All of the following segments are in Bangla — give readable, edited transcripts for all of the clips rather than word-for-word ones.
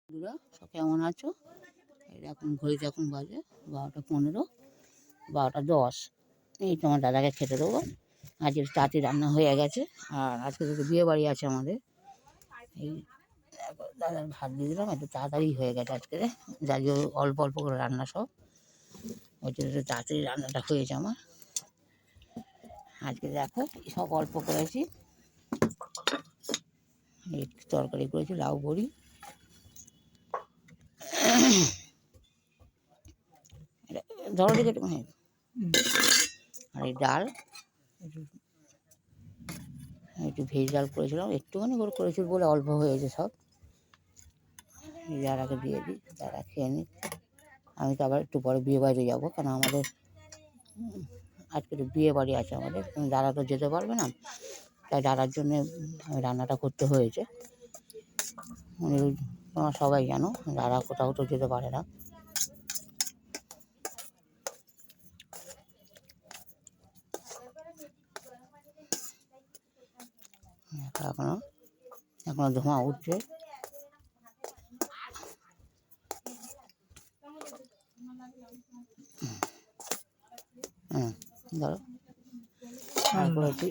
বন্ধুরা সব কেমন আছো? এখন ঘড়িতে এখন বাজে 12:15, 12:10। এই তোমার দাদাকে খেতে দেবো। আজকে তাড়াতাড়ি রান্না হয়ে গেছে। আর আজকে তো বিয়ে বাড়ি আছে আমাদের। এই দাদার ভাত দিয়ে দিলাম, একটু তাড়াতাড়ি হয়ে গেছে আজকে। যার জন্য অল্প অল্প করে রান্না সব, ওই জন্য একটু তাড়াতাড়ি রান্নাটা হয়েছে আমার আজকে। দেখো সব অল্প করেছি। একটু তরকারি করেছি, লাউ বড়ি, ধরো দিকে একটু, আর এই ডাল, একটু ভেজ ডাল করেছিলাম, একটুখানি করে করেছিল বলে অল্প হয়েছে সব। যারাকে দিয়ে দিই, তারা খেয়ে নিই। আমি তো আবার একটু পরে বিয়ে বাড়ি যাবো, কেন আমাদের আজকে তো বিয়ে বাড়ি আছে আমাদের। দাদা তো যেতে পারবে না, তাই দাদার জন্যে রান্নাটা করতে হয়েছে। তোমরা সবাই জানো দাদা কোথাও তো যেতে পারে না। এখনো এখনো ধোঁয়া উঠছে। ধরো আর করেছি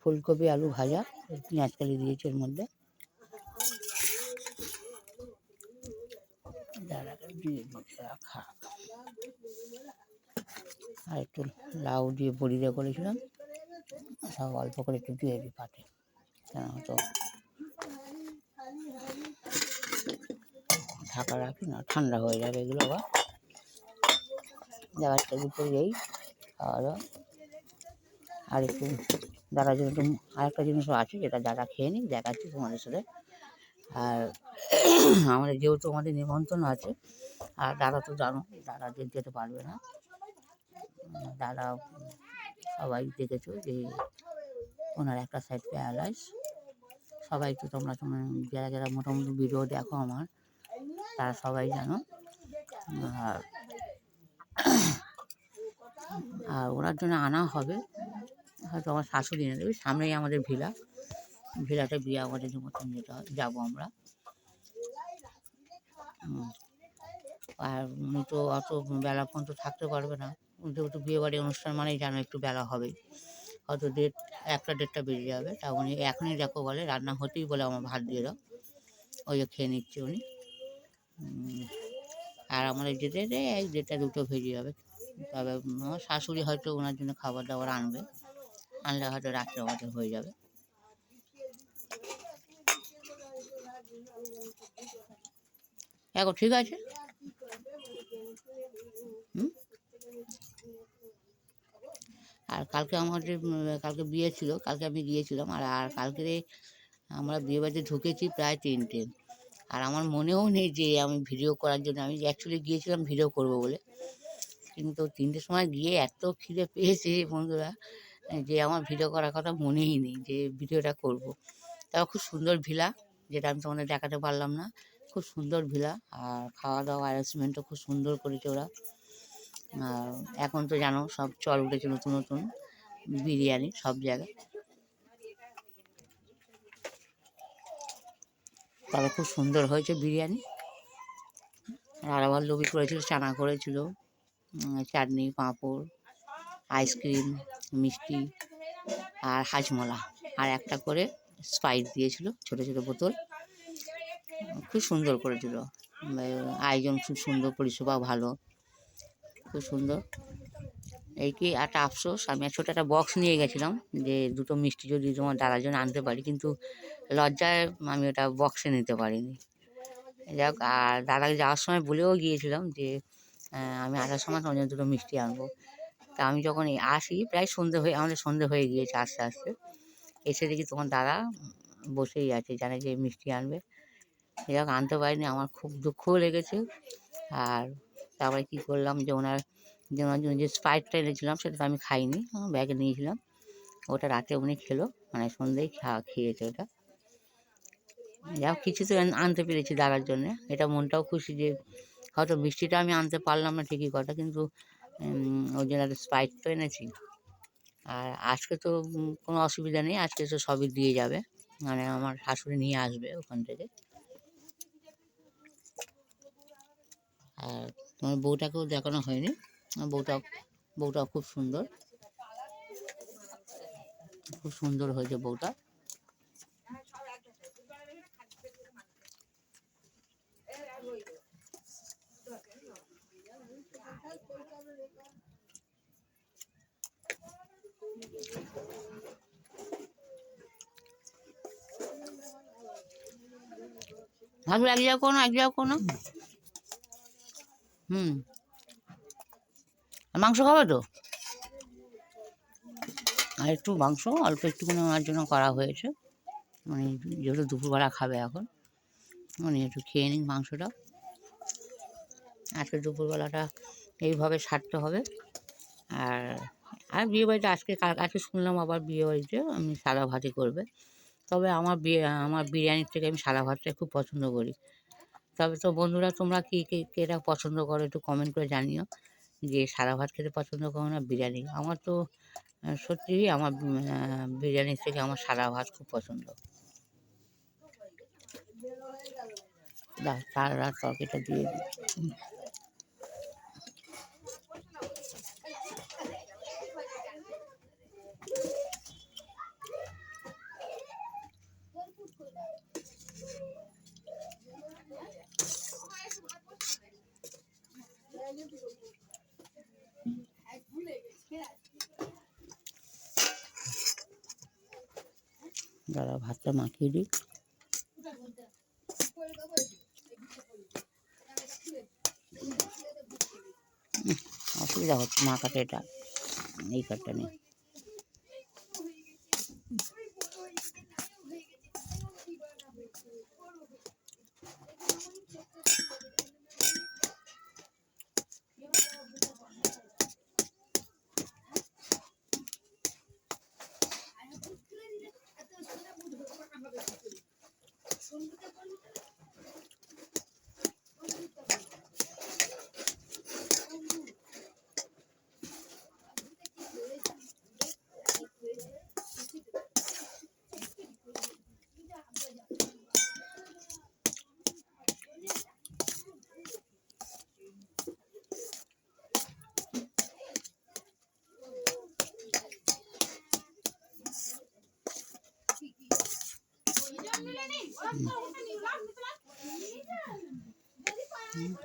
ফুলকপি আলু ভাজা, পেঁয়াজ কালি দিয়েছি এর মধ্যে। দাদাকে দিয়ে দিয়েছে রাখা। আর একটু লাউ দিয়ে বড়ি দিয়ে করেছিলাম, সব অল্প করে একটু দিয়ে দিই পাতে, কেন হয়তো ঢাকা রাখি না, ঠান্ডা হয়ে যাবে এগুলো আবার। যাওয়ারটা দুপুরে যাই খাওয়া দাওয়া। আর একটু দাদার জন্য একটু আরেকটা জিনিসও আছে, যেটা দাদা খেয়ে নিই, দেখাচ্ছি তোমাদের সাথে। আর আমাদের যেহেতু আমাদের নিমন্ত্রণ আছে, আর দাদা তো জানো দাদা যেতে পারবে না। দাদা সবাই দেখেছো যে ওনার একটা সাইড প্যারালাইজ। সবাই তো তোমরা যারা যারা মোটামুটি ভিডিও দেখো আমার, তারা সবাই জানো। আর আর ওনার জন্য আনা হবে, হয়তো আমার শাশুড়ি এনে দেবে। সামনেই আমাদের ভিলাটা বিয়ে আমাদের মতন যেতে হয়, যাবো আমরা। আর উনি তো অত বেলা পর্যন্ত থাকতে পারবে না, যেহেতু বিয়ে বাড়ি অনুষ্ঠান মানেই জানো একটু বেলা হবে, হয়তো 1টা 1:30 বেজে যাবে। তা উনি এখনই দেখো বলে রান্না হতেই বলে আমার ভাত দিয়ে দাও, ওই যে খেয়ে নিচ্ছে উনি। আর আমাদের যেতে 1:30 2টো বেজে যাবে। তবে আমার শাশুড়ি হয়তো ওনার জন্য খাবার দাবার আনলে হয়তো রাত্রে আমাদের হয়ে যাবে। এখন ঠিক আছে। আর কালকে আমাদের কালকে বিয়ে ছিল, কালকে আমি গিয়েছিলাম। আর কালকে আমরা বিয়ে বাড়িতে ঢুকেছি প্রায় 3টে। আর আমার মনেও নেই যে আমি ভিডিও করার জন্য, আমি অ্যাকচুয়ালি গিয়েছিলাম ভিডিও করব বলে। কিন্তু 3টের সময় গিয়ে এত খিদে পেয়েছে বন্ধুরা, যে আমার ভিডিও করার কথা মনেই নেই যে ভিডিওটা করব। তাও খুব সুন্দর ভিলা, যেটা আমি তোমাদের দেখাতে পারলাম না। খুব সুন্দর ভিলা, আর খাওয়া দাওয়া অ্যারেঞ্জমেন্টও খুব সুন্দর করেছে ওরা। আর এখন তো জানো সব চল উঠেছে নতুন নতুন বিরিয়ানি সব জায়গায়। তবে খুব সুন্দর হয়েছে বিরিয়ানি। আর আবার লোবি করেছিল, চানা করেছিল, চাটনি, পাঁপড়, আইসক্রিম, মিষ্টি, আর হাজমোলা, আর একটা করে স্প্রাইট দিয়েছিল, ছোটো ছোটো বোতল। খুব সুন্দর করেছিল আয়োজন, খুব সুন্দর, পরিষেবা ভালো, খুব সুন্দর। এই কি একটা আফসোস, আমি ছোটো একটা বক্স নিয়ে গেছিলাম যে 2টো মিষ্টি যদি তোমার দাদার জন্য আনতে পারি, কিন্তু লজ্জায় আমি ওটা বক্সে নিতে পারিনি। যাক, আর দাদাকে যাওয়ার সময় বলেও গিয়েছিলাম যে আমি আসার সময় তোমার জন্য 2টো মিষ্টি আনবো। তা আমি যখন আসি প্রায় আমাদের সন্ধে হয়ে গিয়েছে আস্তে আস্তে। এসে দেখি তোমার দাদা বসেই আছে, জানে যে মিষ্টি আনবে। যাক, আনতে পারিনি, আমার খুব দুঃখও লেগেছে। আর তারপরে কী করলাম, যে ওনার জন্য যে স্প্রাইটটা এনেছিলাম সেটা তো আমি খাইনি, আমার ব্যাগে নিয়েছিলাম। ওটা রাতে উনি খেলো, মানে সন্ধ্যেই খেয়েছে ওটা। যাক, কিছু তো আনতে পেরেছি দাদার জন্যে, এটা মনটাও খুশি যে হয়তো মিষ্টিটা আমি আনতে পারলাম না ঠিকই কথা, কিন্তু ওই জন্য একটা স্প্রাইট তো এনেছি। আর আজকে তো কোনো অসুবিধা নেই, আজকে তো সবই দিয়ে যাবে, মানে আমার শাশুড়ি নিয়ে আসবে ওখান থেকে। আর তোমার বউটাকেও দেখানো হয়নি। বউটাও খুব সুন্দর হয়েছে বউটা। ভাবি এক যাও কোনো মাংস খাবে তো? আর একটু মাংস অল্প একটুখানি আমার জন্য করা হয়েছে, মানে যেহেতু দুপুরবেলা খাবে এখন, মানে একটু খেয়ে নিন মাংসটা। আজকে দুপুরবেলাটা এইভাবে সারতে হবে। আর আর বিয়েবাড়িতে আজকে শুনলাম আবার বিয়েবাড়িতে আমি সাদা ভাতই করবে। তবে আমার বিরিয়ানির থেকে আমি সাদা ভাতটা খুব পছন্দ করি। তবে তো বন্ধুরা, তোমরা কেটা পছন্দ করো একটু কমেন্ট করে জানিও, যে সাদা ভাত খেতে পছন্দ করো না বিরিয়ানি। আমার তো সত্যিই আমার বিরিয়ানির থেকে আমার সাদা ভাত খুব পছন্দ। তার তরকারিটা দিয়ে দিই। দাঁড়া ভাতটা মাখিয়ে দিই। অসুবিধা হচ্ছে মাখাতে, এটা এই কাঠটা নেই।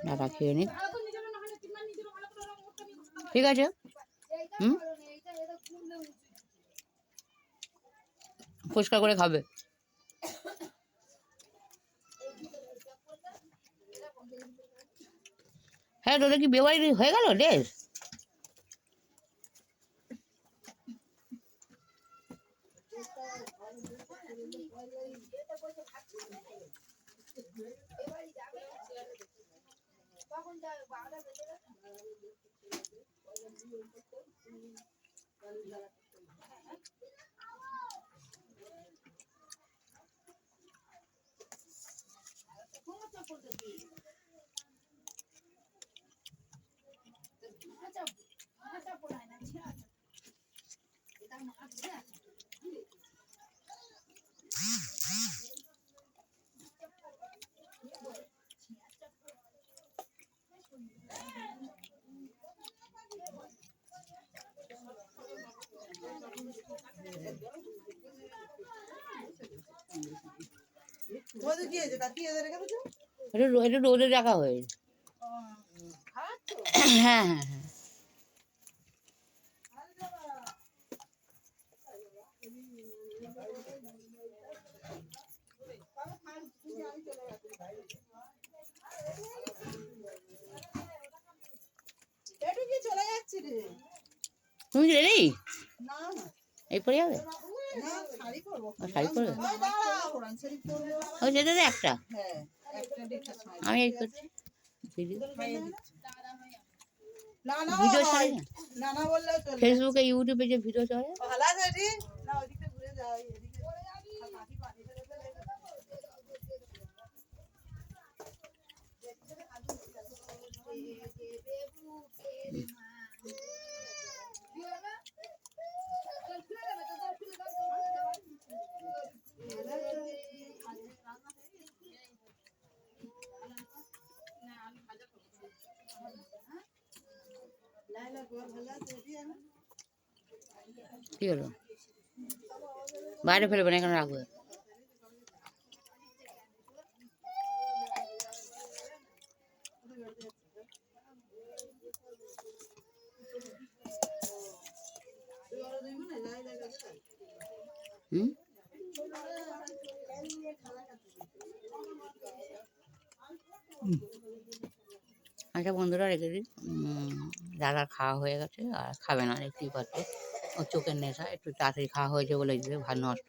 দাদা খেয়ে নিক, ঠিক আছে? পরিষ্কার করে খাবে। হ্যাঁ, তোদের কি বিয়ে বাড়ি হয়ে গেল ড্রেস? এটা রোদে রাখা হয়েছে। হ্যাঁ হ্যাঁ হ্যাঁ, তুমি কি রেডি? এরপরে যাবে? শাড়ি পরবে? ওই যেতে দে একটা, আমি এই করছি ভিডিও ছাড়ি না, ফেসবুকে ইউটিউবে যে ভিডিও চলে। কি হলো? বাইরে ফেলবে না, এখানে রাখবে। হুম, আচ্ছা বন্ধুরা, রেখে দিই। দাদার খাওয়া হয়ে গেছে, আর খাবে না, দেখতেই পাচ্ছ। ওর চোখের নেশা, একটু তাড়াতাড়ি খাওয়া হয়েছে বলে দিতে ভাত নষ্ট।